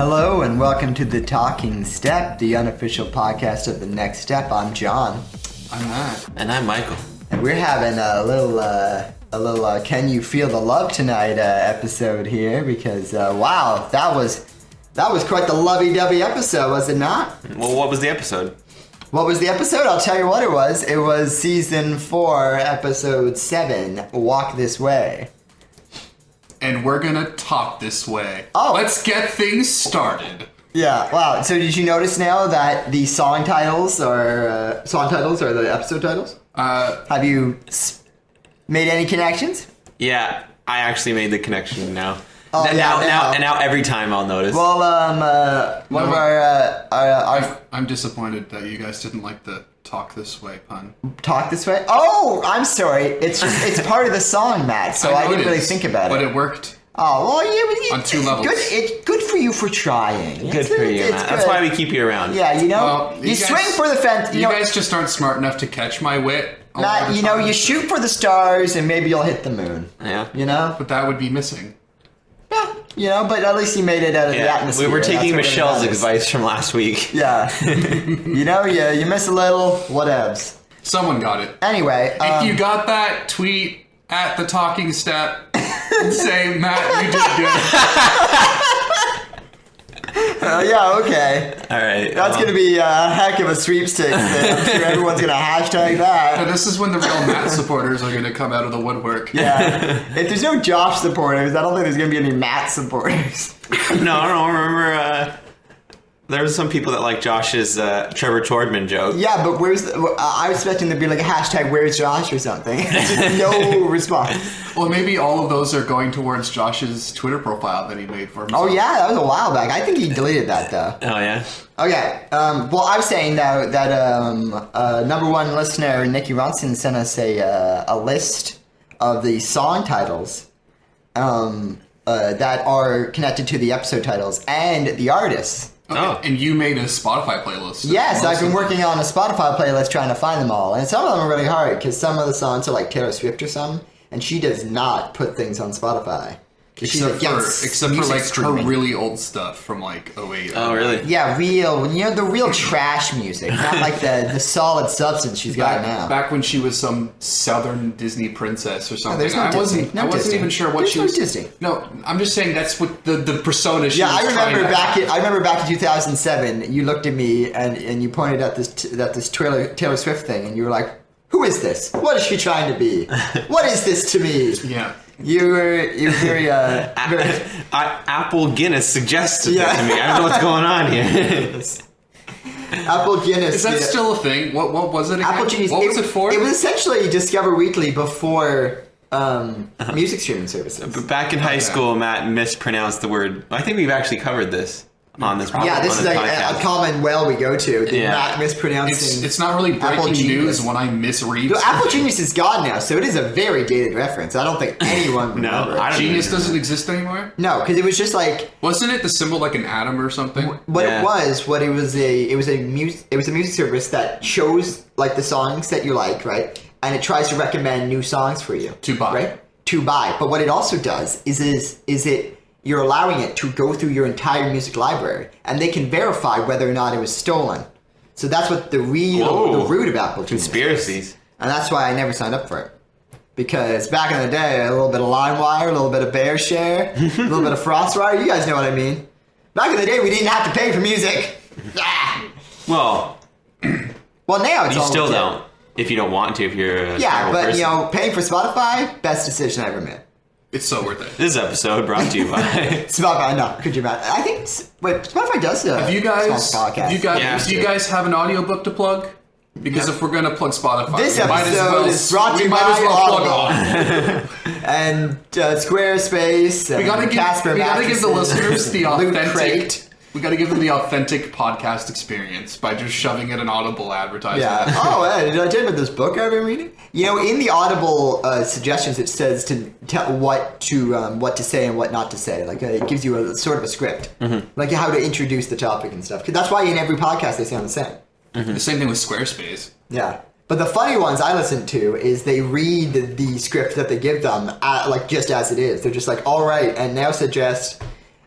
Hello and welcome to The Talking Step, the unofficial podcast of The Next Step. I'm John. I'm Matt. And I'm Michael. And we're having a little Can You Feel the Love Tonight episode here because, wow, that was quite the lovey-dovey episode, was it not? Well, what was the episode? What was the episode? I'll tell you what it was. It was season 4, episode 7, Walk This Way. And we're gonna talk this way. Oh. Let's get things started. Yeah, wow. So did you notice now that the song titles are the episode titles? Have you made any connections? Yeah, I actually made the connection now. Oh, Now every time I'll notice. Well, one of our I'm disappointed that you guys didn't like the talk this way pun. Talk This Way? Oh, I'm sorry. It's part of the song, Matt, so I didn't really think about it. But it worked. Oh, well, yeah. On 2 levels. It's good for you for trying. Good for you, man. That's why we keep you around. Yeah, you know, Well, you you guys- swing for the fence. You guys just aren't smart enough to catch my wit. Matt, you know, you shoot for the stars and maybe you'll hit the moon. Yeah. You know? But that would be missing. Yeah, you know, but at least you made it out of the atmosphere. We were taking That's what Michelle's really matters. advice from last week. Yeah. You know, you miss a little, whatevs. Someone got it. Anyway. If you got that, tweet at the talking step and say, Matt, you did good. yeah, okay. All right. That's going to be a heck of a sweepstakes thing. I'm sure everyone's going to hashtag that. And this is when the real Matt supporters are going to come out of the woodwork. Yeah. If there's no Josh supporters, I don't think there's going to be any Matt supporters. No, I don't remember. There was some people that like Josh's Trevor Tordman joke. Yeah, but I was expecting there to be like a hashtag where's Josh or something. Just no response. Well, maybe all of those are going towards Josh's Twitter profile that he made for himself. Oh yeah, that was a while back. I think he deleted that though. Oh, yeah? Okay. Well, I was saying though that number one listener Nikki Ronson sent us a list of the song titles that are connected to the episode titles and the artists. Okay. Oh. And you made a Spotify playlist. Yes, I've been working on a Spotify playlist trying to find them all, and some of them are really hard because some of the songs are like Taylor Swift or something, and she does not put things on Spotify. Except for like her really old stuff from like 08. Oh, really? Yeah, the real trash music, not like the solid substance she's got now. Back when she was some southern Disney princess or something. there's no I wasn't Disney. even sure what There's she no was. Disney. No, I'm just saying that's what the persona she was I remember trying to I remember back in 2007. You looked at me and you pointed at this Taylor Swift thing, and you were like, "Who is this? What is she trying to be? What is this to me?" Yeah. You're very Apple Guinness suggested that to me. I don't know what's going on here. Apple Guinness. Is that still a thing? What was it again? Apple Genius. What was it for? It was essentially Discover Weekly before music streaming services. But back in high school, Matt mispronounced the word. I think we've actually covered this on this podcast. Yeah, this is a common well we go to. Not mispronouncing. It's not really Apple breaking Genius. news when I misread. The Apple Genius is gone now, so it is a very dated reference. I don't think anyone would remember. I don't Genius remember. doesn't exist anymore? No, because it was just like Wasn't it the symbol like an atom or something? it was a music service that shows like the songs that you like, right? And it tries to recommend new songs for you To buy. right? To buy. But what it also does is you're allowing it to go through your entire music library, and they can verify whether or not it was stolen. So that's what the root of Apple Genius Conspiracies. is. And that's why I never signed up for it. Because back in the day, a little bit of LimeWire, a little bit of BearShare, a little bit of FrostWire, you guys know what I mean. Back in the day, we didn't have to pay for music. Well, Well, now it's you all still legit. don't. If you don't want to, if you're a Yeah, terrible but person. paying for Spotify, best decision I ever made. It's so worth it. This episode brought to you by... Spotify, no, could you imagine? I think Spotify does Have you guys? small podcast. Do you guys have an audiobook to plug? Because if we're gonna plug Spotify, This we might as episode well, is brought to we you might by as well plug Audible. on. And Squarespace. And We gotta give Casper the mattresses, listeners the Loot authentic. Crate. We gotta give them the authentic podcast experience by just shoving in an Audible advertisement. Yeah. Oh, did I tell you about this book I've been reading? In the Audible suggestions, it says to tell what to say and what not to say. Like it gives you a sort of a script, like how to introduce the topic and stuff. 'Cause that's why in every podcast they sound the same. The same thing with Squarespace. Yeah. But the funny ones I listen to is they read the script that they give them like just as it is. They're just like, all right, and now suggest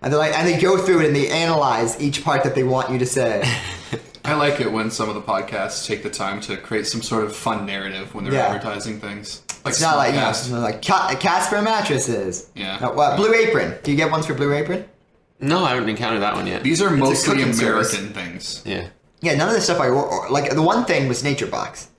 And they're like, and they go through it and they analyze each part that they want you to say. I like it when some of the podcasts take the time to create some sort of fun narrative when they're advertising things. Like It's not like, Smartcast. like Casper mattresses. Yeah. Blue Apron. Do you get ones for Blue Apron? No, I haven't encountered that one yet. These are mostly cooking American service. things. Yeah. Yeah, none of the stuff like the one thing was Nature Box,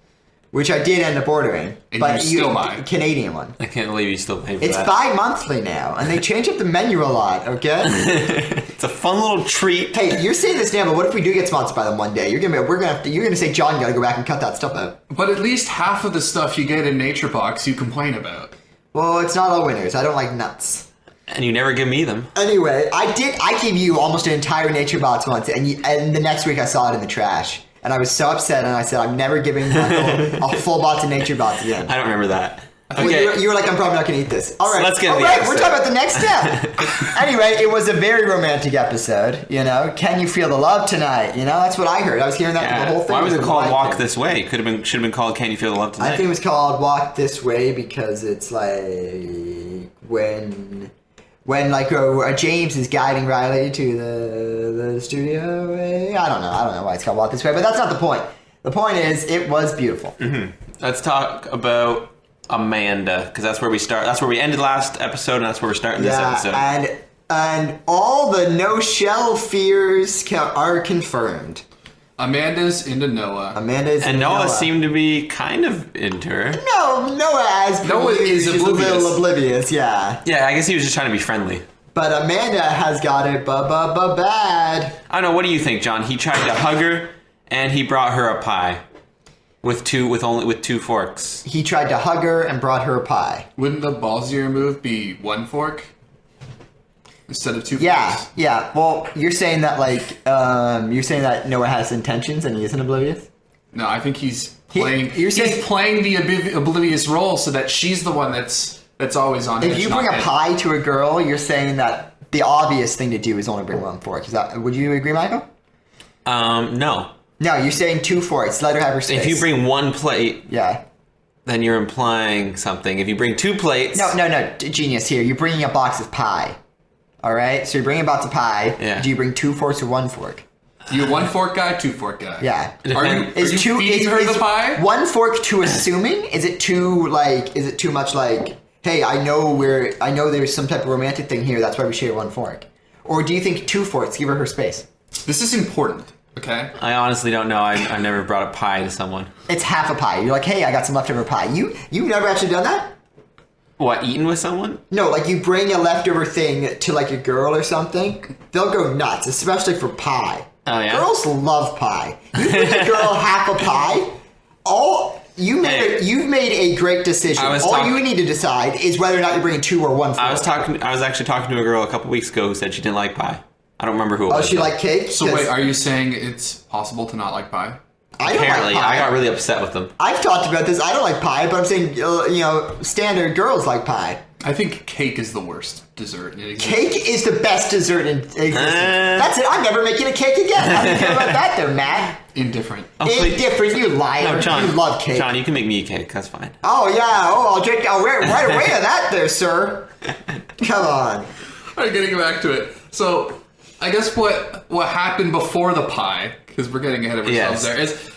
which I did end up ordering. And but you still buy. Canadian one. I can't believe you still pay for It's that. bi-monthly now, and they change up the menu a lot, okay? It's a fun little treat. Hey, you're saying this now, but what if we do get sponsored by them one day? You're gonna say, John, you gotta go back and cut that stuff out. But at least half of the stuff you get in Nature Box you complain about. Well, it's not all winners. I don't like nuts. And you never give me them. Anyway, I gave you almost an entire Nature Box once, and the next week I saw it in the trash. And I was so upset, and I said, I'm never giving Michael a full box of Nature Box again. I don't remember that. Well, Okay. you were like, I'm probably not going to eat this. All right, let's get all to the right, episode. we're talking about the next step. Anyway, it was a very romantic episode. You know, can you feel the love tonight? You know, that's what I heard. I was hearing that through the whole thing. Why was it from called the Walk thing. This Way? Should have been called Can You Feel the Love Tonight? I think it was called Walk This Way because it's like when like James is guiding Riley to the studio. I don't know why it's called Walk This Way, but that's not the point. The point is, it was beautiful. Mm-hmm. Let's talk about Amanda, because that's where we start. That's where we ended last episode, and that's where we're starting this episode. And all the no-shell fears are confirmed. Amanda's into Noah. And Noah seemed to be kind of into her. No, Noah is oblivious. a little oblivious, yeah. Yeah, I guess he was just trying to be friendly. But Amanda has got it bad. I don't know. What do you think, John? He tried to hug her, and he brought her a pie with two forks. He tried to hug her and brought her a pie. Wouldn't the ballsier move be one fork instead of two forks? Yeah. Well, you're saying that that Noah has intentions and he isn't oblivious? No, I think he's playing. He's saying- playing the oblivious role so that she's the one that's always on. If edge, you not bring a him. pie to a girl, you're saying that the obvious thing to do is only bring one fork. Would you agree, Michael? No. No, you're saying two forks. Let her have her space. If you bring one plate, Yeah. then you're implying something. If you bring two plates... No, genius here. You're bringing a box of pie. All right? So you're bringing a box of pie. Yeah. Do you bring two forks or one fork? You a one fork guy, two fork guy. Yeah. Are you feeding her the pie? One fork too assuming? Is it too much like, hey, I know there's some type of romantic thing here, that's why we share one fork? Or do you think two forks, give her space? This is important, okay? I honestly don't know. I've never brought a pie to someone. It's half a pie. You're like, hey, I got some leftover pie. You've never actually done that? What, eaten with someone? No, like you bring a leftover thing to like a girl or something, they'll go nuts, especially for pie. Oh, yeah? Girls love pie. You bring a girl half a pie, you've made a great decision. All you need to decide is whether or not you're bringing two or one fork. I was actually talking to a girl a couple weeks ago who said she didn't like pie. I don't remember who it was. Oh, she liked cake? So wait, are you saying it's possible to not like pie? I don't Apparently, like pie. I got really upset with them. I've talked about this. I don't like pie, but I'm saying, standard girls like pie. I think cake is the worst dessert in existence. Cake is the best dessert in existence. That's it. I'm never making a cake again. How do you feel about that there, Matt? Indifferent. Indifferent, you liar. No, John. You love cake. John, you can make me a cake. That's fine. Oh, yeah. I'll drink right away of that there, sir. Come on. All right, getting back to it. So, I guess what happened before the pie, because we're getting ahead of ourselves there, is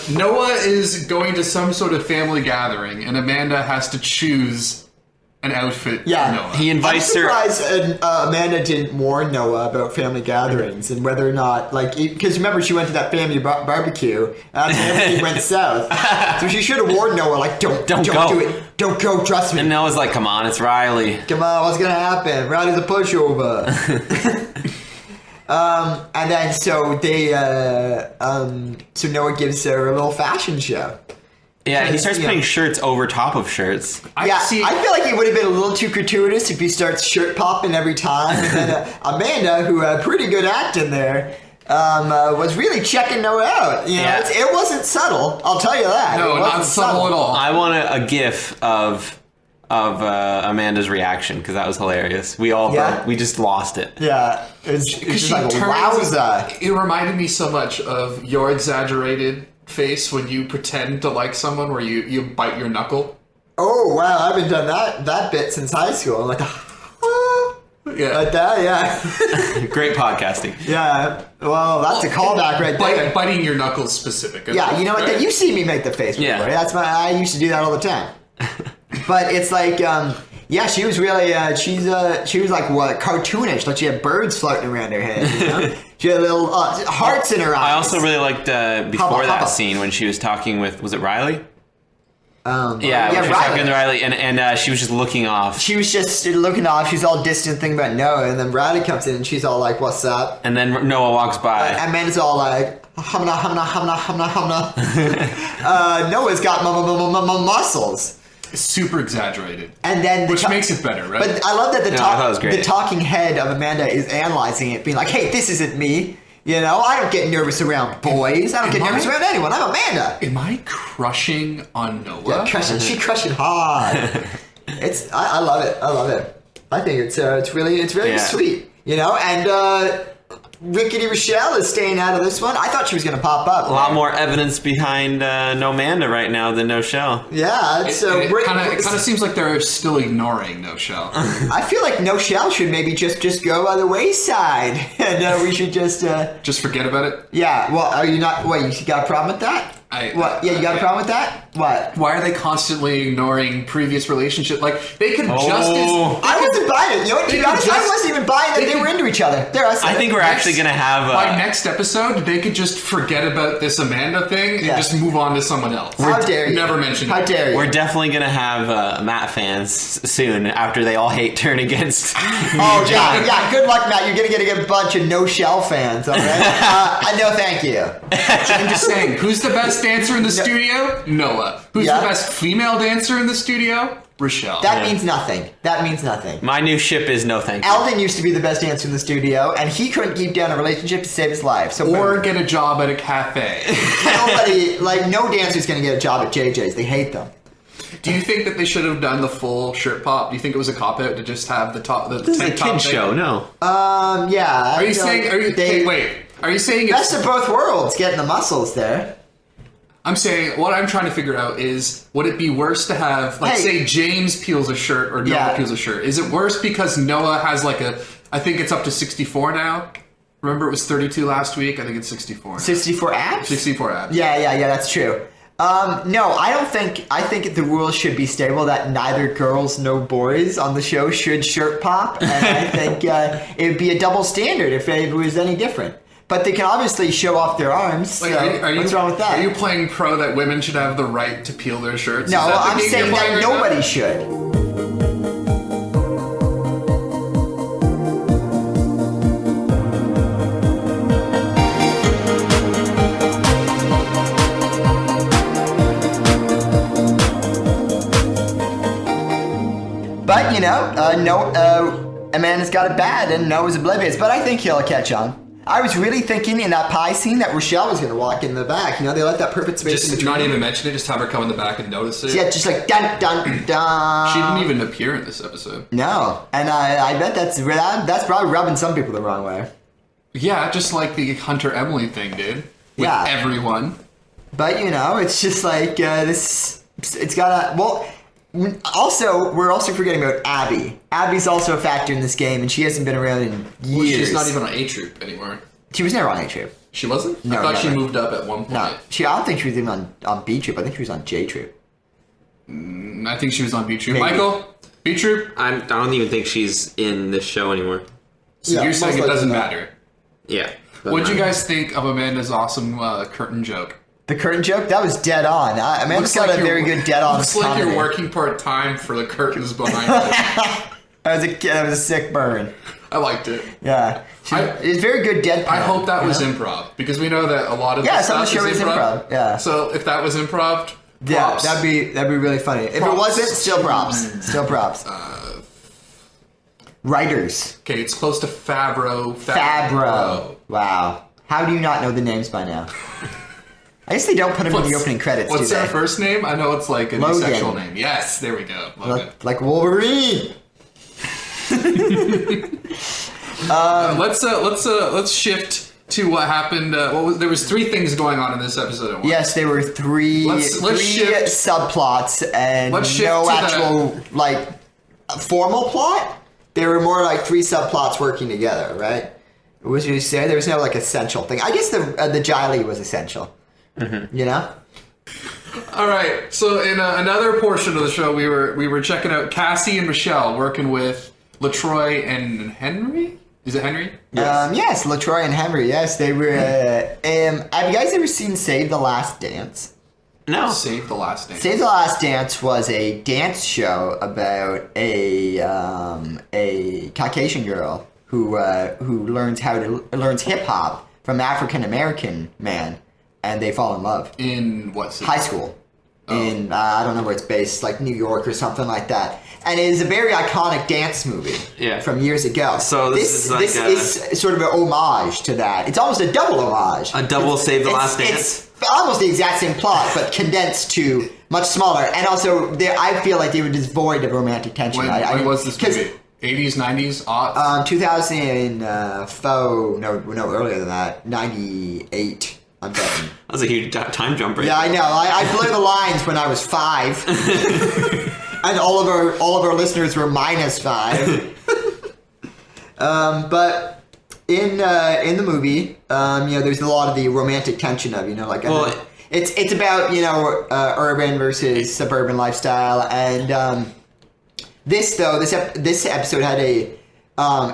Noah is going to some sort of family gathering, and Amanda has to choose an outfit for Noah. He invites her. I'm surprised Amanda didn't warn Noah about family gatherings and whether or not, because remember she went to that family barbecue and everything went south. So she should have warned Noah, don't go. do it. Don't go, trust me. And Noah's like, come on, it's Riley. Come on, what's going to happen? Riley's a pushover. And then so so Noah gives her a little fashion show. Yeah, he starts putting shirts over top of shirts. I feel like it would have been a little too gratuitous if he starts shirt popping every time. And then Amanda, who had pretty good acting there, was really checking Noah out. It wasn't subtle, I'll tell you that. No, not subtle at all. I want a GIF of Amanda's reaction because that was hilarious. We just lost it. Yeah, it's just like, wowza. It reminded me so much of your exaggerated face when you pretend to like someone where you bite your knuckle. Oh wow, I haven't done that bit since high school. I'm like, Yeah. Like that, yeah. Great podcasting. Yeah. Well, that's a callback right there. Biting your knuckles specific. Yeah, you know what? Right? You see me make the face before. Yeah. That's I used to do that all the time. But it's like, yeah, she was really, she was like, what, cartoonish. Like she had birds floating around her head, you know? She had little hearts in her eyes. I also really liked before that Hubba. scene when she was talking with, was it Riley? Yeah, when she was talking to Riley, and she was just looking off. She was just looking off. She's all distant, thinking about Noah, and then Riley comes in, and she's all like, "What's up?" And then Noah walks by. And Amanda's all like, "Humna, humna, humna, humna, humna." Noah's got muscles. Super exaggerated. And then which makes it better, right? But I love that I thought it was great. the talking head of Amanda is analyzing it, being like, "Hey, this isn't me. You know, I don't get nervous around boys. I don't get nervous around anyone. I'm Amanda." Am I crushing on Noah? Yeah, she crushing hard. I love it. I love it. I think it's really sweet. You know, and Rickety Rochelle is staying out of this one. I thought she was going to pop up. A lot more evidence behind No Manda right now than No Shell. Yeah, It kind of seems like they're still ignoring No Shell. I feel like No Shell should maybe just go by the wayside, and we should just forget about it. Yeah. Well, are you not? Wait, you got a problem with that? What? Yeah, you got a problem with that? What? Why are they constantly ignoring previous relationships? Like they could just. I wasn't buying it. You know what? To be honest, I wasn't even buying that they were into each other. I think we're actually gonna have by next episode. They could just forget about this Amanda thing and just move on to someone else. How dare you? Never mention it. How dare you? We're definitely gonna have Matt fans soon after they all hate turn against. Oh yeah. Good luck, Matt. You're gonna get a bunch of No Shell fans. All right. No, thank you. I'm just saying. Who's the best dancer in the studio? Noah. Who's the best female dancer in the studio? Rochelle. That means nothing. That means nothing. My new ship is no thank you. Eldon used to be the best dancer in the studio, and he couldn't keep down a relationship to save his life. So or get a job at a cafe. No dancer's going to get a job at JJ's. They hate them. Do you think that they should have done the full shirt pop? Do you think it was a cop out to just have the top? This is a kid show. No. Yeah. Are you saying? Are you saying best of both worlds? Getting the muscles there. I'm saying what I'm trying to figure out is would it be worse to have say James peels a shirt or Noah peels a shirt? Is it worse because Noah has I think it's up to 64 now. Remember it was 32 last week. I think it's 64. 64 abs. 64 abs. Yeah. That's true. No, I don't think. I think the rules should be stable that neither girls nor boys on the show should shirt pop, and I think it would be a double standard if it was any different. But they can obviously show off their arms. What's wrong with that? Are you playing pro that women should have the right to peel their shirts? No, I'm saying that nobody should. But, Amanda's got it bad and Noah's oblivious. But I think he'll catch on. I was really thinking in that pie scene that Rochelle was going to walk in the back. They let that perfect space in between. Just not even mention it, just have her come in the back and notice it. Yeah, just like dun dun dun. She didn't even appear in this episode. No, and I bet that's probably rubbing some people the wrong way. Yeah, just like the Hunter Emily thing did with everyone. But it's just like this. It's got a Also, we're also forgetting about Abby. Abby's also a factor in this game, and she hasn't been around in years. Well, she's not even on A Troop anymore. She was never on A Troop. She wasn't? No, I thought she moved up at one point. No, I don't think she was even on B Troop. I think she was on J Troop. I think she was on B Troop. Michael, B Troop? I don't even think she's in this show anymore. So you're saying it doesn't matter? Yeah. What did you guys think of Amanda's awesome curtain joke? The curtain joke? That was dead on. Amanda's got a very good dead on. Looks like you're working part-time for the curtains behind it. That was a sick burn. I liked it. Yeah. It's very good deadpan. I hope that was improv, because we know that a lot of the stuff is improv. Yeah. So if that was improv, props. That'd be really funny. If it wasn't, still props. Still props. Writers. Okay, it's close to Fabro. Wow. How do you not know the names by now? I guess they don't put them in the opening credits, What's do they? their first name? I know it's like a Logan. sexual name. Yes, there we go. Logan. Like Wolverine. Let's shift to what happened. There was 3 things going on in this episode. At once. Yes, there were three subplots and no actual formal plot. there were more like three subplots working together, right? Would you say there was no like essential thing? I guess the Giley was essential. Mm-hmm. You know. All right. So in another portion of the show, we were checking out Cassie and Michelle working with LaTroy and Henry. Is it Henry? Yes, LaTroy and Henry. Yes, they were. Have you guys ever seen Save the Last Dance? No. Save the Last Dance. Save the Last Dance was a dance show about a Caucasian girl who learns hip hop from African American man, and they fall in love In what city? high school. In I don't know where it's based, like New York or something like that. And it is a very iconic dance movie from years ago. So this is sort of an homage to that. It's almost a double homage. A double Save the Last Dance? It's almost the exact same plot, but condensed to much smaller. And also, I feel like they were just void of romantic tension. When was this movie? 80s, 90s, aughts? 2004, no, earlier than that, 98. I'm betting. That was a huge time jump right Yeah, I know. I blew the lines when I was 5. And all of our listeners were -5. But in the movie, there's a lot of the romantic tension of, it's about, urban versus suburban lifestyle. And this episode had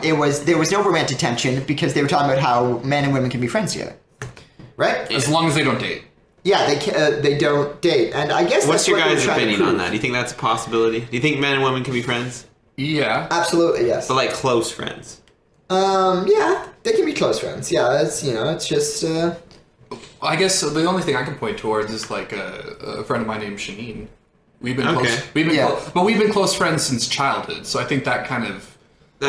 there was no romantic tension because they were talking about how men and women can be friends together. Right? As long as they don't date. Yeah, they don't date, and I guess What's that's your what guys' opinion on that? Do you think that's a possibility? Do you think men and women can be friends? Yeah. Absolutely, yes. But like close friends? Yeah, they can be close friends. Yeah, it's just. I guess the only thing I can point towards is like a friend of mine named Shanine. We've been close. But we've been close friends since childhood, so I think that kind of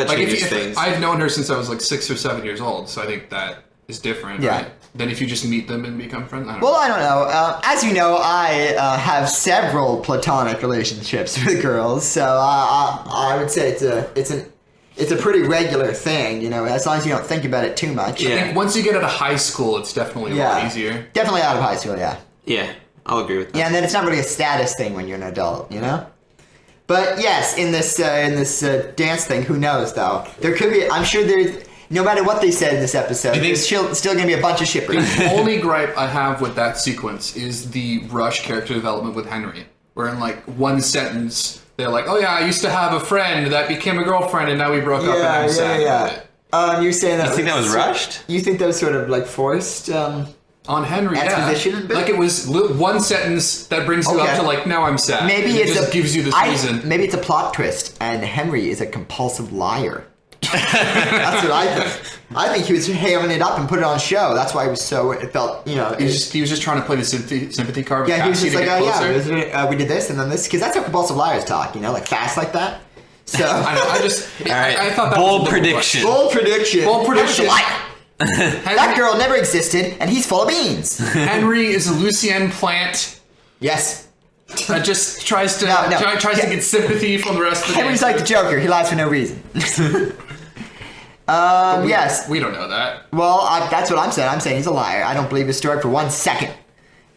changes things. I've known her since I was like 6 or 7 years old, so I think that is different. Yeah. Right? Than if you just meet them and become friends. I don't know. As you know, I have several platonic relationships with girls, so I would say it's a pretty regular thing. As long as you don't think about it too much. I think once you get out of high school, it's definitely a lot easier. Definitely out of high school, yeah. Yeah, I'll agree with that. Yeah, and then it's not really a status thing when you're an adult, But yes, in this dance thing, who knows though? There could be. I'm sure there's. No matter what they said in this episode, there's still going to be a bunch of shippers. The only gripe I have with that sequence is the rush character development with Henry, where in like one sentence they're like, "Oh yeah, I used to have a friend that became a girlfriend, and now we broke up, and I'm sad." Yeah. You're saying that? You think that was rushed? You think that was sort of like forced? On Henry, exposition, like it was one sentence that brings you up to like, now I'm sad. Maybe it just gives you this reason. Maybe it's a plot twist, and Henry is a compulsive liar. That's what I think. I think he was hamming it up and put it on show. That's why it felt. He was just trying to play the sympathy card. With he was just like, closer. we did this and then this, because that's how compulsive liars talk. Like fast like that. So I thought that bold was prediction. Bold prediction. That girl never existed, and he's full of beans. Henry is a Lucien plant. Yes. That just tries to get sympathy from the rest of the Henry's like the Joker. He lies for no reason. Yes. We don't know that. Well, that's what I'm saying. I'm saying he's a liar. I don't believe his story for 1 second.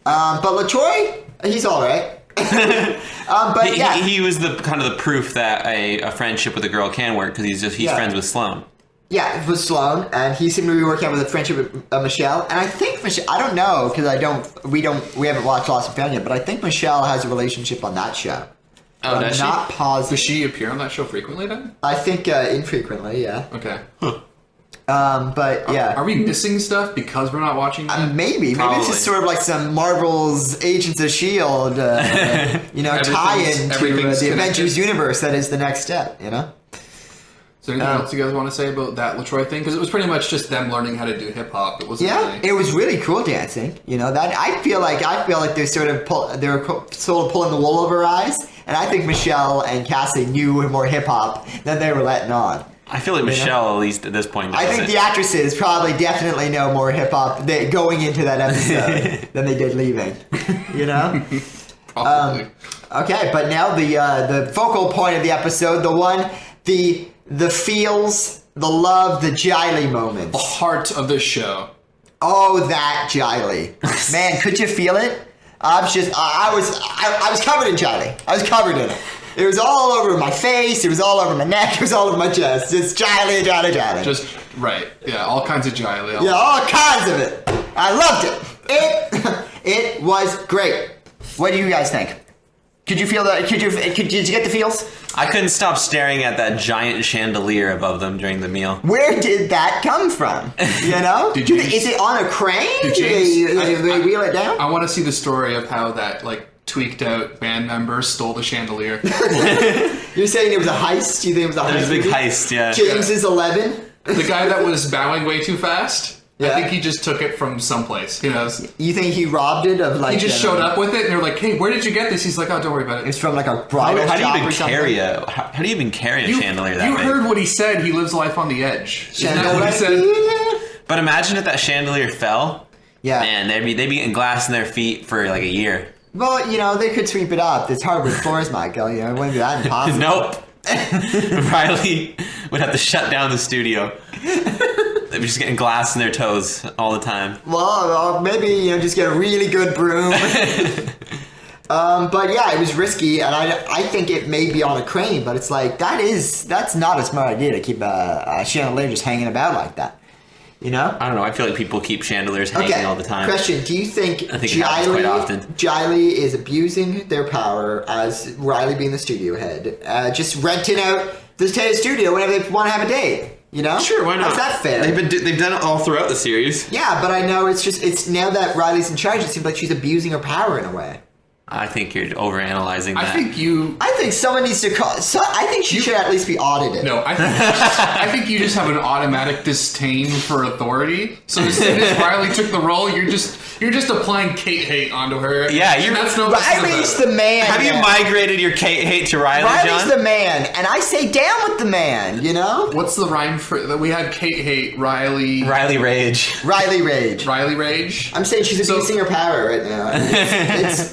But LaTroy, he's all right. But he was the kind of the proof that a friendship with a girl can work because he's friends with Sloane. Yeah, with Sloane, and he seemed to be working out with a friendship with Michelle. And I think Michelle, I don't know because we haven't watched Lost and Found yet, but I think Michelle has a relationship on that show. Oh, does she? Not positive. Does she appear on that show frequently then? I think infrequently, yeah. Okay. But yeah. Are we missing stuff because we're not watching that? Maybe it's just sort of like some Marvel's Agents of S.H.I.E.L.D. tie-in to the Avengers universe that is the next step. Is there anything else you guys want to say about that LaTroy thing? Because it was pretty much just them learning how to do hip hop. It wasn't. Yeah, it was really cool dancing. That I feel like they're sort of pulling the wool over our eyes, and I think Michelle and Cassie knew more hip hop than they were letting on. I feel like Michelle, at least at this point, I think the actresses probably definitely know more hip hop going into that episode than they did leaving. Probably. Okay, but now the focal point of the episode, the feels, the love, the Giley moments. The heart of the show. Oh, that Giley. Man, could you feel it? I was covered in Giley. I was covered in it. It was all over my face. It was all over my neck. It was all over my chest. It's jolly. Just right. Yeah, all kinds of jolly. Yeah, all kinds of it. I loved it. It was great. What do you guys think? Did you feel that? Did you get the feels? I couldn't stop staring at that giant chandelier above them during the meal. Where did that come from? You know? Is it on a crane? Did they wheel it down? I want to see the story of how that tweaked out band member stole the chandelier. You're saying it was a heist? You think it was a heist? It was a big heist, yeah. James is 11. The guy that was bowing way too fast. Yeah. I think he just took it from someplace. Who knows? You think he robbed it of He just showed up with it, and they're like, "Hey, where did you get this?" He's like, "Oh, don't worry about it." It's from a bridal How do you shop even or something. how do you even carry a chandelier that You way? heard what he said. He lives life on the edge. Isn't that what he said? But imagine if that chandelier fell. Yeah. Man, they'd be getting glass in their feet for a year. Well, they could sweep it up. It's hardwood floors, Michael. It wouldn't be that impossible. Nope. Riley would have to shut down the studio. They'd be just getting glass in their toes all the time. Well, maybe, just get a really good broom. But yeah, it was risky, and I think it may be on a crane, but it's that's not a smart idea to keep a chandelier just hanging about like that. I don't know. I feel like people keep chandeliers hanging all the time. Question: do you think I think it happens quite often. Jiley is abusing their power as Riley being the studio head, just renting out the studio whenever they want to have a date? Sure, why not? Is that fair? They've done it all throughout the series. Yeah, but I know it's now that Riley's in charge, it seems like she's abusing her power in a way. I think you're overanalyzing that. I think someone needs to call. I think she should at least be audited. No, I think you just have an automatic disdain for authority. So as soon as Riley took the role, you're just applying Kate hate onto her. Yeah, Riley's the man. Have you migrated your Kate hate to Riley, Riley's John? the man, and I say down with the man. What's the rhyme for that? We had Kate hate, Riley rage. Riley rage. Riley rage. I'm saying she's abusing her power right now.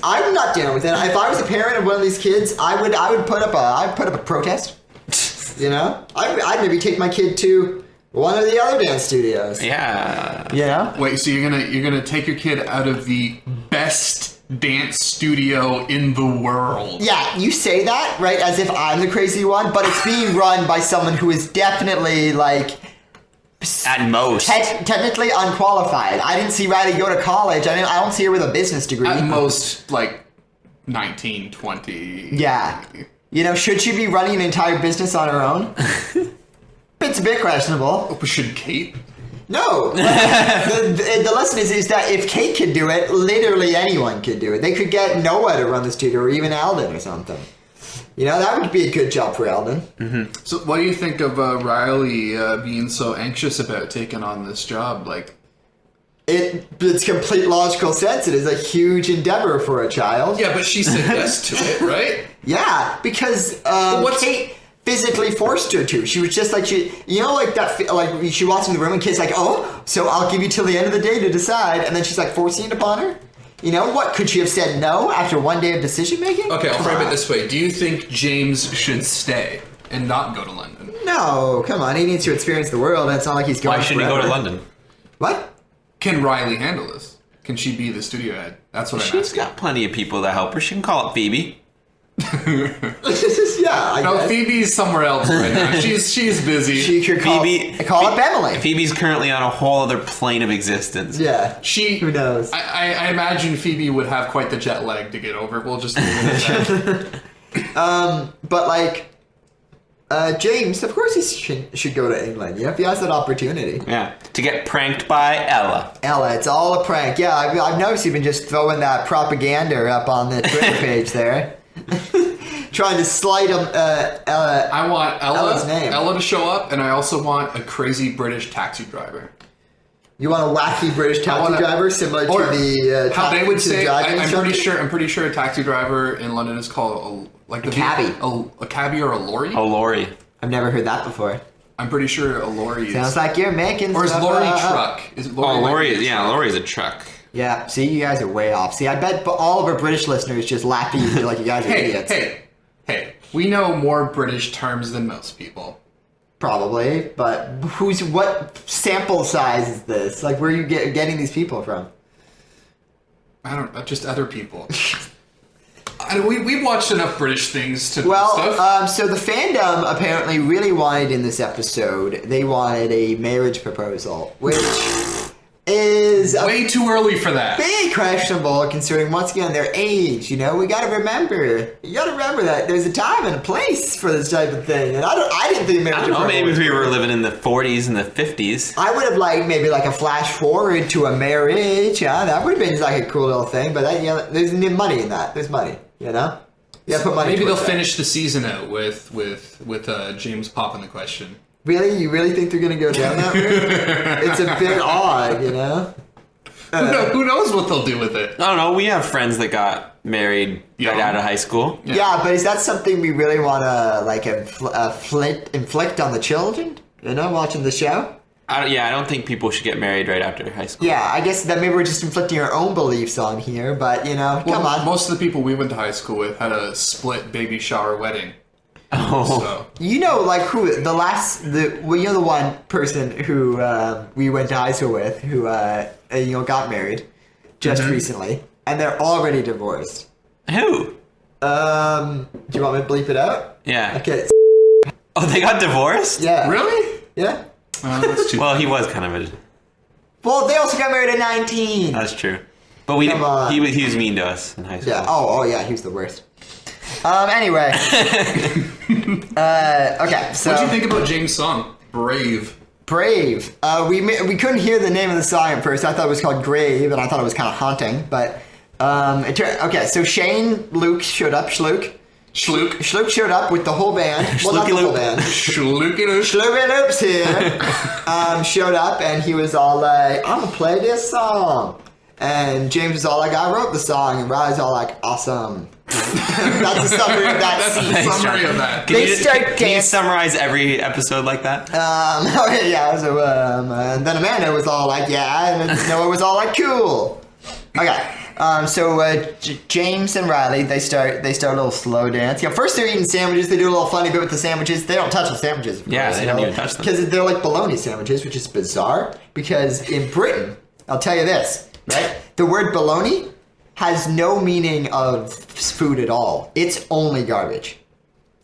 I'm not down with it. If I was a parent of one of these kids, I would put up a protest. I'd maybe take my kid to one of the other dance studios. Yeah. Wait, so you're gonna take your kid out of the best dance studio in the world? Yeah, you say that, right, as if I'm the crazy one, but it's being run by someone who is definitely at most technically unqualified. I didn't see Riley go to college. I don't see her with a business degree. At most, 19, 20. Yeah. Should she be running an entire business on her own? It's a bit questionable. Should Kate? No. The lesson is that if Kate could do it, literally anyone could do it. They could get Noah to run the studio, or even Alden or something. That would be a good job for Alden. Mm-hmm. So what do you think of Riley being so anxious about taking on this job? It's complete logical sense. It is a huge endeavor for a child. Yeah, but she said yes to it, right? Yeah, because Kate physically forced her to. She was just she walks in the room and Kate's like, "Oh, so I'll give you till the end of the day to decide," and then she's forcing it upon her. What could she have said no after one day of decision making? Okay, I'll frame it this way: do you think James should stay and not go to London? No, come on. He needs to experience the world. And it's not like he's going. Why shouldn't he go to London? What? Can Riley handle this? Can she be the studio head? That's what I'm asking. She's got plenty of people that help her. She can call up Phoebe. Yeah. Phoebe's somewhere else right now. She's busy. She could call up Emily. Phoebe's currently on a whole other plane of existence. Yeah. Who knows? I imagine Phoebe would have quite the jet lag to get over. We'll just leave it at that. But James, of course he should go to England. If he has that opportunity. Yeah, to get pranked by Ella. It's all a prank. Yeah, I've noticed you've been just throwing that propaganda up on the Twitter page there. Trying to slide him. I want Ella's name. Ella to show up, and I also want a crazy British taxi driver. You want a wacky British taxi driver similar to the how they would say? I'm I'm pretty sure a taxi driver in London is called a cabbie. A cabbie or a lorry? A lorry. I've never heard that before. I'm pretty sure a lorry sounds like you're making. Or is lorry truck? Is it lorry? Lorry is a truck. Yeah. See, you guys are way off. See, I bet all of our British listeners just laugh at you like you guys are idiots. Hey. We know more British terms than most people. Probably, but what sample size is this? Where are you getting these people from? I don't know, just other people. we've watched enough British things to Well, stuff. so the fandom apparently really wanted in this episode, they wanted a marriage proposal, which is Way too early for that. big questionable considering, once again, their age. You know, you gotta remember that there's a time and a place for this type of thing. And I didn't think marriage I don't know, maybe proposal if we were was- living in the 40s and the 50s. I would have liked maybe like a flash forward to a marriage. Yeah, that would have been like a cool little thing. But that, there's money in that. There's money. You know, you gotta put money. Maybe they'll towards that. finish the season out with James popping the question. Really, you really think they're gonna go down that route? It's a bit odd, you know. Who knows what they'll do with it? I don't know. We have friends that got married Yeah. right out of high school. Yeah, but is that something we really want to like inflict on the children? You know, watching the show. I don't think people should get married right after high school. Yeah, I guess that maybe we're just inflicting our own beliefs on here, but you know, come on. Most of the people we went to high school with had a split baby shower wedding. Oh. So You know, like who the one person who we went to high school with who got married just recently, and they're already divorced. Who? Do you want me to bleep it out? Yeah. Okay. Oh, they got divorced? Yeah. really? Yeah. That's too. Well, he was kind of a... Well, they also got married at 19. That's true. But we Come on. he was mean to us in high school. Yeah. Oh yeah. He was the worst. Anyway. Okay. So. What do you think about James' song, Brave? Brave. We couldn't hear the name of the song at first. I thought it was called Grave, and I thought it was kind of haunting. But okay. So Shane Luke showed up. Schluke showed up with the whole band. Well, not the whole band. Schluke-a-loop. Schluke Loops here. Showed up, and he was all like, "I'm gonna play this song." And James was all like, "I wrote the song," and Riley's all like, "Awesome." That's the summary of that That's scene. the summary of that. Can you summarize every episode like that? So and then Amanda was all like, "Yeah," and then Noah was all like, "Cool." Okay. James and Riley, they start a little slow dance. Yeah, first they're eating sandwiches. They do a little funny bit with the sandwiches. They don't touch the sandwiches. Yeah, they don't even touch them. Because they're like bologna sandwiches, which is bizarre. Because in Britain, I'll tell you this, right? The word bologna has no meaning of food at all. It's only garbage.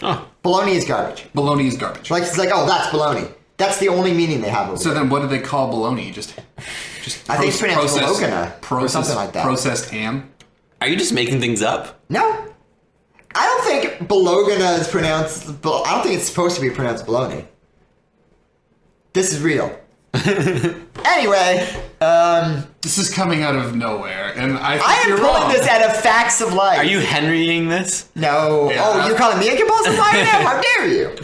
Oh. Bologna is garbage. Bologna is garbage. Like it's like, oh, that's bologna. That's the only meaning they have over So there. then what do they call bologna? Just I think it's pronounced bologna or something like that. Processed ham? Are you just making things up? No. I don't think bologna is pronounced... I don't think it's supposed to be pronounced bologna. This is real. Anyway, This is coming out of nowhere, and I think I am you're pulling wrong. this out of facts of life. Are you Henrying this? No. Yeah. Oh, you're calling me a compulsive liar now? How dare you?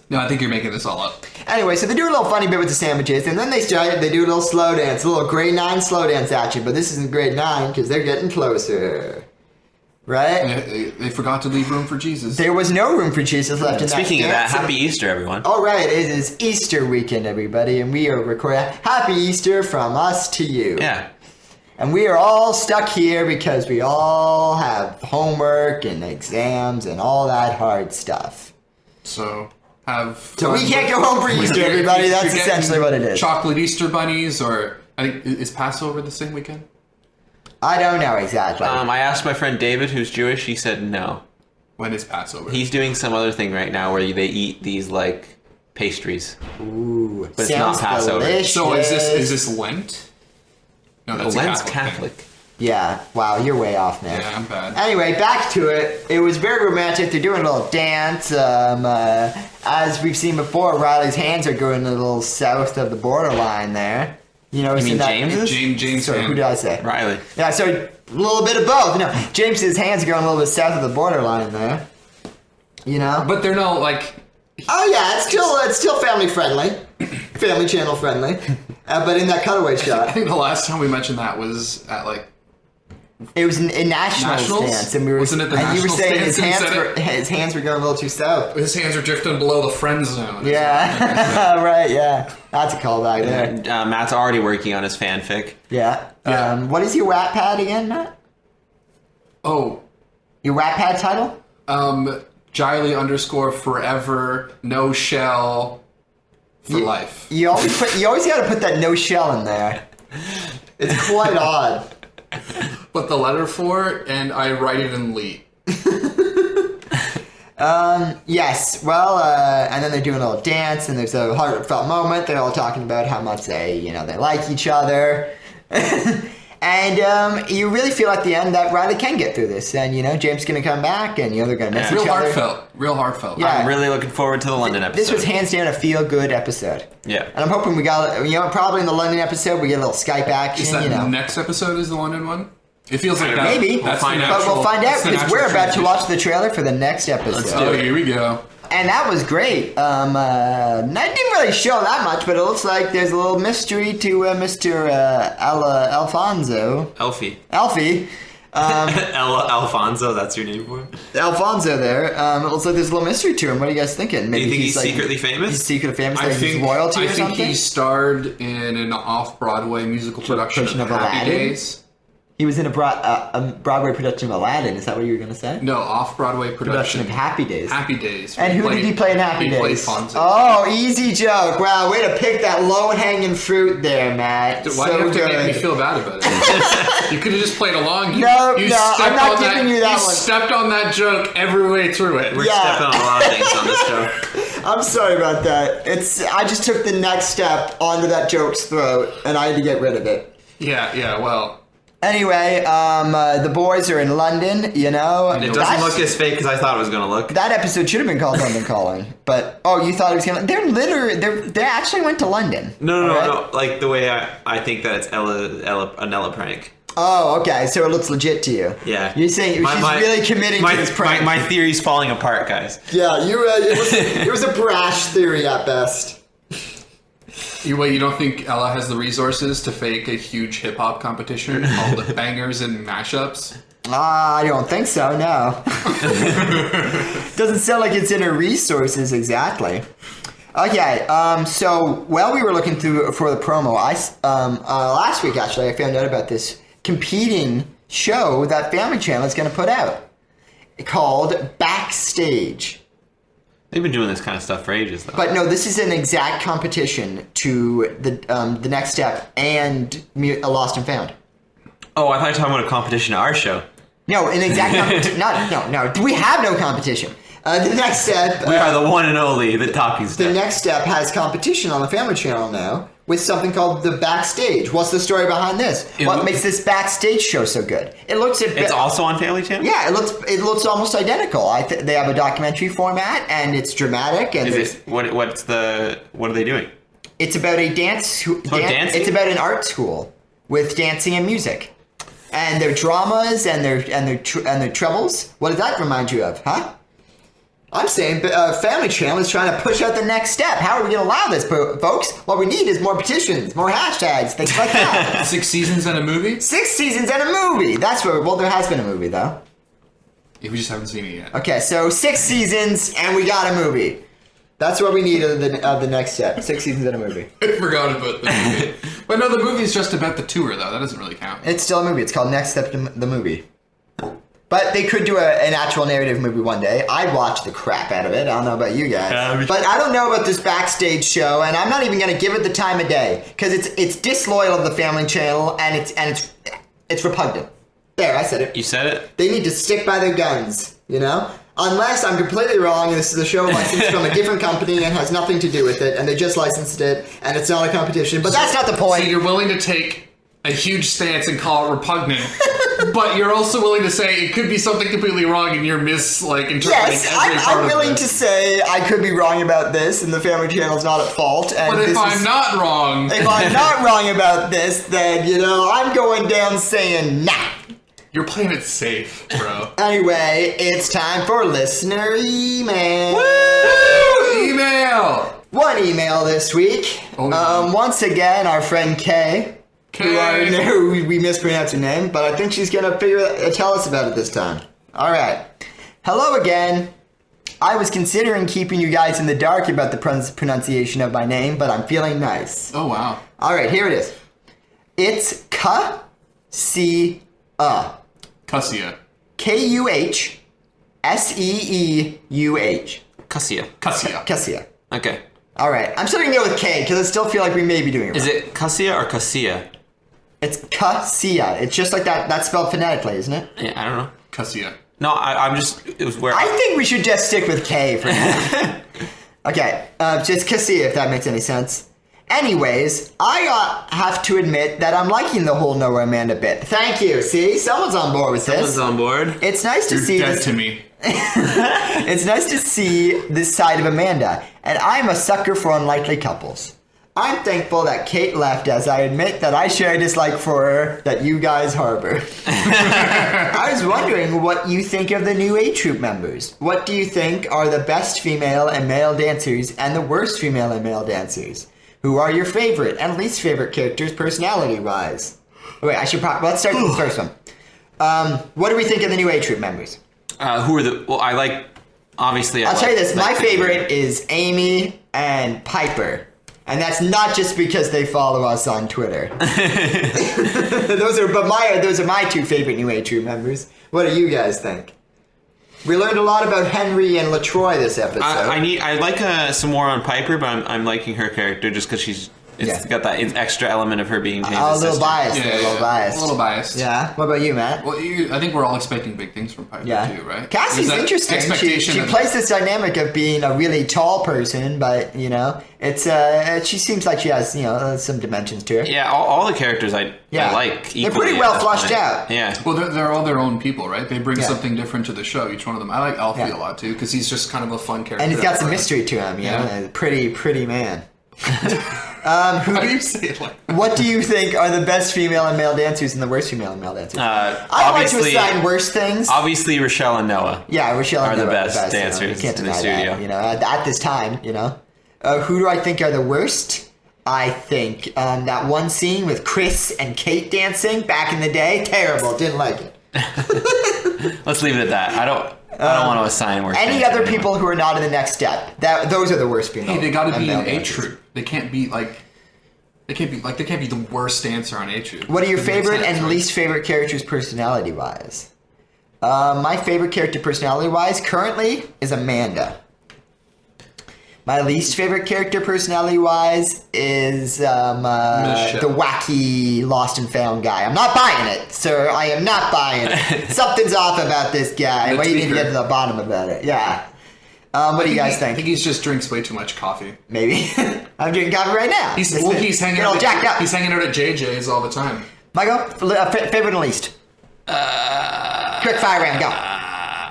No, I think you're making this all up. Anyway, so they do a little funny bit with the sandwiches, and then they do a little slow dance, a little grade 9 slow dance action, but this isn't grade 9 because they're getting closer. Right? They forgot to leave room for Jesus. There was no room for Jesus left in that Speaking of that, dance. happy Easter, everyone. All right, it is Easter weekend, everybody, and we are recording. Happy Easter from us to you. Yeah. And we are all stuck here because we all have homework and exams and all that hard stuff. So we can't go home for Easter, everybody. That's You're getting essentially what it is. Chocolate Easter bunnies, or I think is Passover the same weekend? I don't know exactly. I asked my friend David, who's Jewish. He said no. When is Passover? He's doing some other thing right now where they eat these like pastries. Ooh, But it's not sounds Passover. delicious. So is this Lent? No, that's Lent's a Catholic. thing. Yeah, wow, you're way off, man. Yeah, I'm bad. Anyway, back to it. It was very romantic. They're doing a little dance. As we've seen before, Riley's hands are going a little south of the borderline there. You know, You mean James's? James Sorry, hand. who did I say? Riley. Yeah, so a little bit of both. No, James's hands are going a little bit south of the borderline there. You know? But they're not like. Oh yeah, it's still family friendly, family channel friendly. But in that cutaway I shot, think the last time we mentioned that was at like. it was in Nationals dance, and we were. Wasn't it the and you were Nationals saying dance and his hands were going a little too south. His hands are drifting below the friend zone. Yeah, right. Yeah, that's a callback there. Matt's already working on his fanfic. Yeah. Yeah. What is your Wattpad again, Matt? Oh, Your Wattpad title? Giley _forever no shell for life. You always got to put that no shell in there. It's quite odd. But the letter for it, and I write it in Lee. Yes. Well, and then they're doing a little dance, and there's a heartfelt moment. They're all talking about how much they like each other. And you really feel at the end that Riley can get through this. And, James is going to come back, and, they're going to miss each other. Real heartful. Yeah. I'm really looking forward to the London episode. This was hands down a feel-good episode. Yeah. And I'm hoping we got, probably in the London episode, we get a little Skype action, Is that the next episode is the London one? It feels like that. Maybe. We'll find out. But we'll find out, because we're about to watch the trailer for the next episode. Let's do it. Here we go. And that was great. I didn't really show that much, but it looks like there's a little mystery to Mr. Alfonso. Elfie. Alfonso, that's your name for him? Alfonso there. It looks like there's a little mystery to him. What are you guys thinking? Maybe do you think he's like, secretly famous? He's secretly famous, like he's royalty or something? I think he starred in an off-Broadway musical production of Happy Aladdin? Days. He was in a Broadway production of Aladdin. Is that what you were going to say? No, off-Broadway production of Happy Days. Happy Days. And who did he play in Happy Days? He played Fonzie. Oh, easy joke. Wow, way to pick that low-hanging fruit there, Matt. Why do you have to make me feel bad about it? You could have just played along. No, I'm not giving you that one. You stepped on that joke every way through it. We're stepping on a lot of things on this show. I'm sorry about that. I just took the next step onto that joke's throat, and I had to get rid of it. Yeah, well... Anyway, the boys are in London, It doesn't look as fake as I thought it was going to look. That episode should have been called London Calling. But, you thought it was going to... They actually went to London. No. Like the way I think that it's an Ella prank. Oh, okay. So it looks legit to you. Yeah. You're saying she's really committing to this prank. My theory's falling apart, guys. Yeah, it was a brash theory at best. You don't think Ella has the resources to fake a huge hip-hop competition called Bangers and Mashups? I don't think so, no. Doesn't sound like it's in her resources exactly. Okay, so while we were looking through for the promo, last week actually I found out about this competing show that Family Channel is going to put out called Backstage. They've been doing this kind of stuff for ages, though. But no, this is an exact competition to the Next Step and Lost and Found. Oh, I thought you were talking about a competition to our show. No, an exact competition. No. We have no competition. The Next Step. We are the one and only, the Talking Step. The Next Step has competition on the Family Channel now with something called the Backstage. What's the story behind this? What makes this Backstage show so good? It's also on Family Channel? Yeah, it looks almost identical. They have a documentary format and it's dramatic. And what are they doing? It's about a dancing? It's about an art school with dancing and music. And their dramas and their troubles. What does that remind you of, huh? I'm saying Family Channel is trying to push out the next step. How are we going to allow this, folks? What we need is more petitions, more hashtags, things like that. 6 seasons and a movie? 6 seasons and a movie. That's what. Well, there has been a movie though. Yeah, we just haven't seen it yet. Okay, so 6 seasons and we got a movie. That's what we need of the next step. 6 seasons and a movie. I forgot about the movie. But no, the movie's just about the tour, though. That doesn't really count. It's still a movie. It's called Next Step, the movie. But they could do an actual narrative movie one day. I'd watch the crap out of it. I don't know about you guys. But I don't know about this Backstage show, and I'm not even going to give it the time of day. Because it's disloyal of the Family Channel, and it's repugnant. There, I said it. You said it? They need to stick by their guns, Unless I'm completely wrong, and this is a show licensed from a different company and has nothing to do with it, and they just licensed it, and it's not a competition. But that's not the point. So you're willing to take a huge stance and call it repugnant, but you're also willing to say it could be something completely wrong and you're interpreting every part I'm of willing this. to say I could be wrong about this and the Family Channel's not at fault. And but if I'm not wrong... If I'm not wrong about this, then, I'm going down saying nah. You're playing it safe, bro. Anyway, it's time for listener email. Woo! Email! One email this week. Once again, our friend Kay. Who we mispronounced her name, but I think she's gonna tell us about it this time. Alright. Hello again. I was considering keeping you guys in the dark about the pronunciation of my name, but I'm feeling nice. Oh, wow. Alright, here it is. It's Kussia. Kussia. Kuhseeuh. Kussia. Okay. Alright, I'm still gonna go with K, because I still feel like we may be doing it wrong. Is it Kussia or Kussia? It's Kussia. It's just like that. That's spelled phonetically, isn't it? Yeah, I don't know. Kussia. No, I'm just. It was where. I think we should just stick with K for now. Okay, just Cassia, if that makes any sense. Anyways, I have to admit that I'm liking the whole Noah Amanda bit. Thank you. See, someone's on board with this. Someone's on board. It's nice to see dead this. to me. It's nice to see this side of Amanda, and I'm a sucker for unlikely couples. I'm thankful that Kate left, as I admit that I share a dislike for her that you guys harbor. I was wondering what you think of the new A Troop members. What do you think are the best female and male dancers and the worst female and male dancers? Who are your favorite and least favorite characters personality-wise? Wait, let's start with the first one. What do we think of the new A Troop members? Who are the? Well, I like. Obviously, I'll tell you this. My favorite is Amy and Piper. And that's not just because they follow us on Twitter. those are my two favorite new A Troop members. What do you guys think? We learned a lot about Henry and LaTroy this episode. I like some more on Piper, but I'm liking her character just because it's got that extra element of her being James' a little sister. biased. Yeah, there, a little biased. A little biased. Yeah. What about you, Matt? Well, I think we're all expecting big things from Piper too, right? Cassie's There's that interesting. expectation She of- plays this dynamic of being a really tall person, but it's she seems like she has some dimensions to her. Yeah, all the characters I like. They're pretty well fleshed out. Yeah. Well, they're all their own people, right? They bring something different to the show. Each one of them. I like Alfie a lot too because he's just kind of a fun character. And he's got some mystery to him. A pretty man. How do you say it like that? What do you think are the best female and male dancers and the worst female and male dancers? I like to assign worst things. Obviously, Rochelle and Noah. Yeah, Rochelle and are Noah the best dancers you can't in the deny studio. that, at this time, Who do I think are the worst? I think that one scene with Chris and Kate dancing back in the day, terrible. Didn't like it. Let's leave it at that. I don't want to assign worst. Any other people who are not in the next step? Those are the worst female. Hey, they got to be male an A dancers. Troop. They can't be the worst dancer on A Troop. What are your Doesn't make favorite sense, and right? least favorite characters personality-wise? My favorite character personality-wise currently is Amanda. My least favorite character personality-wise is the wacky lost and found guy. I'm not buying it, sir. I am not buying it. Something's off about this guy. The Well, you need to tweaker. get to the bottom about it. Yeah. What do you guys I think? think he just drinks way too much coffee. Maybe. I'm drinking coffee right now. He's hanging Get all out. jacked up. He's hanging out at JJ's all the time. Michael, favorite and least? Quick fire round, go.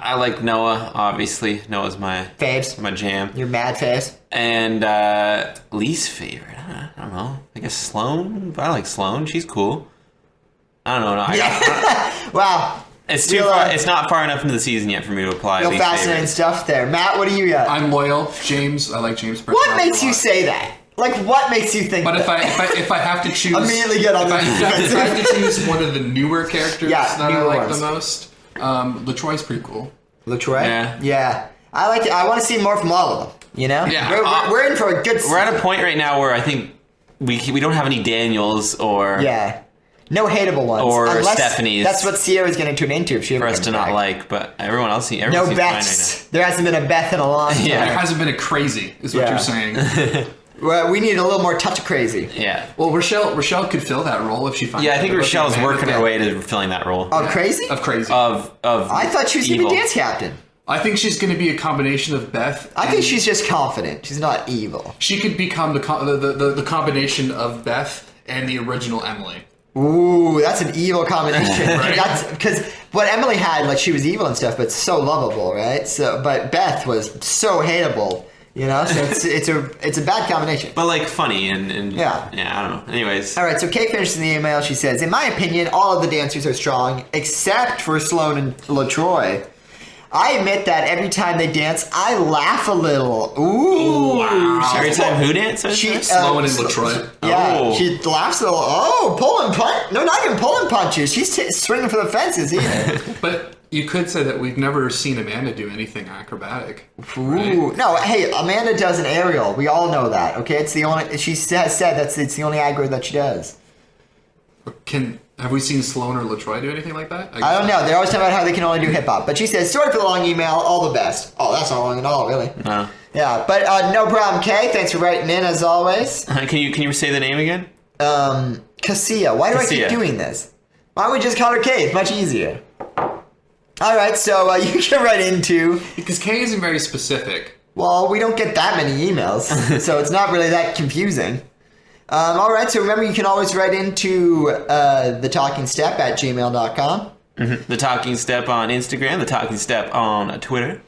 I like Noah. Obviously, Noah's my Faves. jam. You're mad faves. And least favorite, I don't know. I guess Sloane. I like Sloane. She's cool. I don't know. Wow. It's too Real, far. It's not far enough into the season yet for me to apply. Real least fascinating favorite. stuff there. Matt, what do you got? I'm loyal. James, I like James. What makes you say that? Like, what makes you think But that? if I have to choose, Immediately get on if the I have to choose one of the newer characters that I newer like ones. the most, LaTroy's pretty cool. LaTroy? Yeah. Yeah. I like it. I want to see more from all of them, Yeah. We're in for a good We're at a point right now where I think we don't have any Daniels or Yeah. No hateable ones. Or Unless Stephanie's. That's what Sierra's going to turn into if she ever for us comes to not back. like, but everyone else seems No fine Beths. There hasn't been a Beth in a long time. Yeah. There hasn't been a crazy, is what Yeah. you're saying. Well, we need a little more touch of crazy. right now. Yeah. Well, Rochelle could fill that role if she finds. Yeah, I think out about Rochelle's the working her Amanda way to filling that role. Of crazy? of crazy. Of I thought she was going to evil. be dance captain. I think she's going to be a combination of Beth. I think and she's just confident. She's not evil. She could become the combination of Beth and the original Emily. Ooh, that's an evil combination. Right? That's because what Emily had, like, she was evil and stuff, but so lovable, right? So, but Beth was so hateable, So it's a bad combination. But like funny and Yeah. I don't know. Anyways, All right, so Kate finishes the email. She says, "In my opinion, all of the dancers are strong except for Sloane and LaTroy. I admit that every time they dance, I laugh a little. Ooh, Wow. every time who dances? Sloane and LaTroy. Yeah, Oh. she laughs a little. Oh, pulling punch? No, not even pulling punches. She's swinging for the fences either. But you could say that we've never seen Amanda do anything acrobatic. Ooh, no, hey, Amanda does an aerial. We all know that. Okay, it's the only. She has said it's the only aggro that she does. Have we seen Sloane or LaTroy do anything like that? I don't know. They're always talking about how they can only do hip hop. But she says, "Sorry for the long email. All the best." Oh, that's not long at all, really. No. Yeah, but no problem, Kay. Thanks for writing in as always. Can you say the name again? Cassia. Why do I Cassia. keep doing this? Why don't we just call her Kay? It's much easier. All right, so you can write into... Because K isn't very specific. Well, we don't get that many emails, so it's not really that confusing. All right, so remember, you can always write into thetalkingstep@gmail.com. Mm-hmm. The Talking Step on Instagram, The Talking Step on Twitter.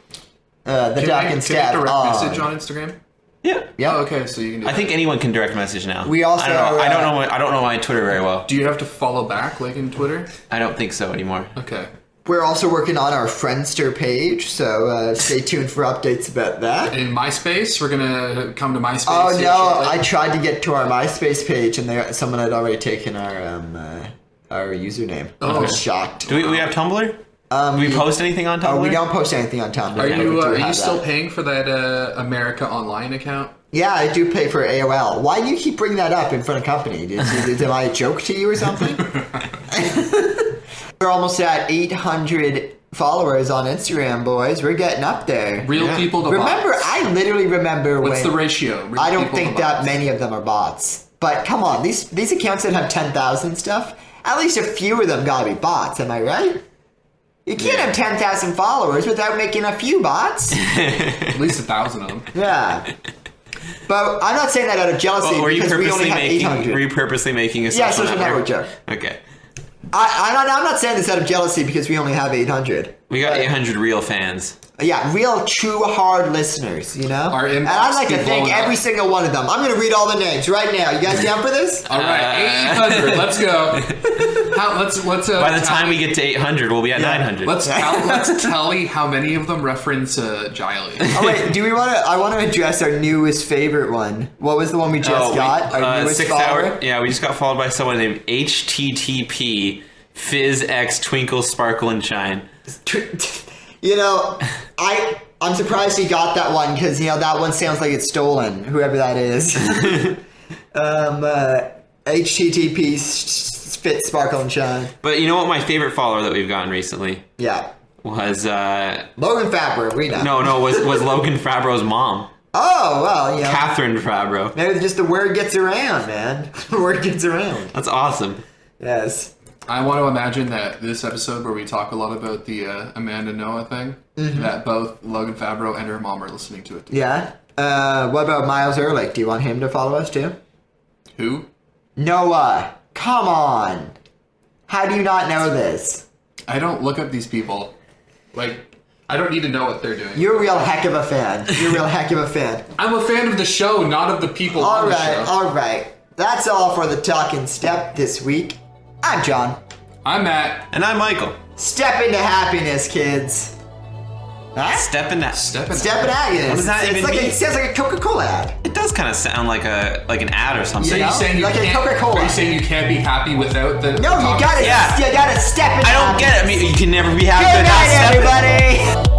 The Talking Step Can I direct on... message on Instagram? Yeah. Yeah. Oh, okay, so you can do I think anyone can direct message now. We also... I don't know my Twitter very well. Do you have to follow back, like in Twitter? I don't think so anymore. Okay. We're also working on our Friendster page, so stay tuned for updates about that. In MySpace, we're gonna come to MySpace. Oh here no! shortly. I tried to get to our MySpace page, and someone had already taken our username. I was shocked. Do we have Tumblr? Do we post anything on Tumblr? We don't post anything on Tumblr. Are but we do you have still that. paying for that America Online account? Yeah, I do pay for AOL. Why do you keep bringing that up in front of company? Am I a joke to you or something? We're almost at 800 followers on Instagram, boys. We're getting up there. Real people to Remember, bots. I literally remember What's when... the ratio? Real I don't people think to that bots. many of them are bots. But come on, these accounts that have 10,000 stuff, at least a few of them gotta be bots, am I right? You can't have 10,000 followers without making a few bots. At least 1,000 of them. Yeah. But I'm not saying that out of jealousy Were you because we only purposely have making? 800. Were you purposely making a Yeah, social network joke. Okay. I'm not saying this out of jealousy because we only have 800. We got 800 real fans. Yeah, real, true, hard listeners, you know? Our And inbox I'd like to be thank blowing every up. single one of them. I'm going to read all the names right now. You guys down for this? All right, 800. Let's go. Let's. By the time we get to 800, we'll be at 900. Let's tally how many of them reference Giley. Oh, wait, do we want to... I want to address our newest favorite one. What was the one we just got? Our newest 6 follower? hour. Yeah, we just got followed by someone named HTTP FizzX Twinkle Sparkle and Shine. You know, I'm surprised he got that one because, you know, that one sounds like it's stolen, whoever that is. HTTP Spit Sparkle and Shine. But you know what? My favorite follower that we've gotten recently Yeah. was Logan Fabro, we know. no, was Logan Fabro's mom, Oh, well, you know. Catherine Fabro. Maybe just the word gets around, man. The word gets around. That's awesome. Yes. I want to imagine that this episode where we talk a lot about the Amanda Noah thing, that both Logan Fabro and her mom are listening to it. Yeah. What about Miles Ehrlich? Do you want him to follow us too? Who? Noah. Come on. How do you not know this? I don't look up these people. Like, I don't need to know what they're doing. You're a real heck of a fan. You're a real heck of a fan. I'm a fan of the show, not of the people on the show. All right. That's all for the Talking Step this week. I'm John. I'm Matt. And I'm Michael. Step into happiness, kids. Huh? Step in that. Step into happiness. What does that even mean? It sounds like a Coca-Cola ad. It does kind of sound like an ad or something. So Yeah. you're saying you Like a can't? Coca-Cola. Are you saying you can't be happy without the? No, you gotta step into I don't get it. I mean, you can never be happy Good without night, stepping. everybody.